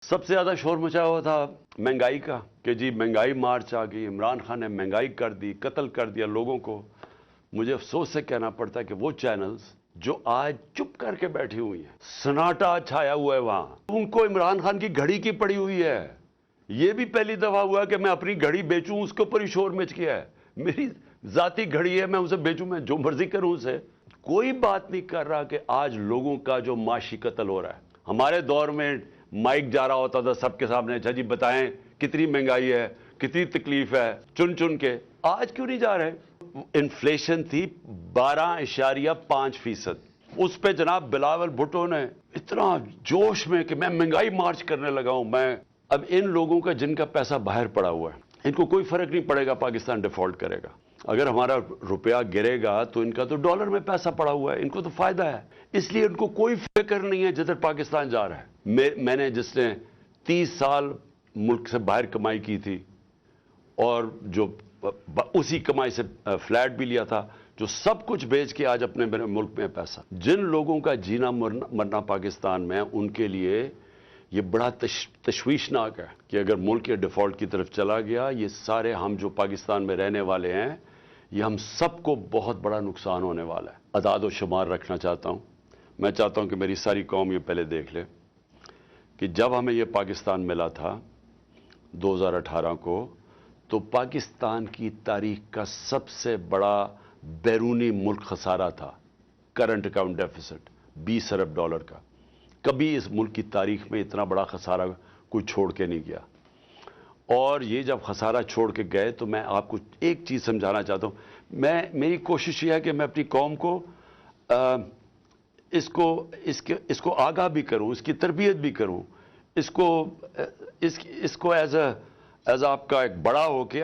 सबसे ज़्यादा शोर मचा हुआ था महंगाई का कि जी महंगाई मार्च आ गई, इमरान खान ने महंगाई कर दी, कत्ल कर दिया लोगों को। मुझे अफसोस से कहना पड़ता है कि वो चैनल्स जो आज चुप करके बैठी हुई हैं, सन्नाटा छाया हुआ है वहाँ, उनको इमरान खान की घड़ी की पड़ी हुई है। ये भी पहली दफ़ा हुआ कि मैं अपनी घड़ी बेचूं, उसके ऊपर ही शोर मच गया है। मेरी ज़ाती घड़ी है, मैं उसे बेचूं, मैं जो मर्जी करूं उसे। कोई बात नहीं कर रहा कि आज लोगों का जो माशी कत्ल हो रहा है। हमारे दौर में माइक जा रहा होता था सबके सामने, अच्छा जी बताएं कितनी महंगाई है, कितनी तकलीफ है, चुन चुन के। आज क्यों नहीं जा रहे? इन्फ्लेशन थी 12.5%। उस पे जनाब बिलावल भुट्टो ने इतना जोश में कि मैं महंगाई मार्च करने लगा हूं। मैं अब इन लोगों का जिनका पैसा बाहर पड़ा हुआ है, इनको कोई फर्क नहीं पड़ेगा पाकिस्तान डिफॉल्ट करेगा। अगर हमारा रुपया गिरेगा तो इनका तो डॉलर में पैसा पड़ा हुआ है, इनको तो फायदा है, इसलिए इनको कोई फिक्र नहीं है जिधर पाकिस्तान जा रहा है। मैंने जिसने 30 साल मुल्क से बाहर कमाई की थी और जो उसी कमाई से फ्लैट भी लिया था, जो सब कुछ बेच के आज अपने मेरे मुल्क में पैसा, जिन लोगों का जीना मरना पाकिस्तान में, उनके लिए ये बड़ा तशवीशनाक है कि अगर मुल्क के डिफ़ॉल्ट की तरफ चला गया, ये सारे हम जो पाकिस्तान में रहने वाले हैं, ये हम सबको बहुत बड़ा नुकसान होने वाला है। अदाद व शुमार रखना चाहता हूँ। मैं चाहता हूँ कि मेरी सारी कौम ये पहले देख ले कि जब हमें ये पाकिस्तान मिला था 2018 को, तो पाकिस्तान की तारीख का सबसे बड़ा बैरूनी मुल्क खसारा था करंट अकाउंट डेफिसिट 20 अरब डॉलर का। कभी इस मुल्क की तारीख में इतना बड़ा खसारा कोई छोड़ के नहीं गया। और ये जब खसारा छोड़ के गए तो मैं आपको एक चीज़ समझाना चाहता हूँ। मेरी कोशिश ये है कि मैं अपनी कौम को इसको आगाह भी करूँ, इसकी तरबियत भी करूँ, इसको एज आपका एक बड़ा हो के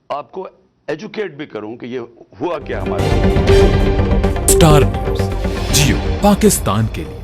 आपको एजुकेट भी करूँ कि ये हुआ क्या हमारे। स्टार न्यूज़, जियो पाकिस्तान के लिए।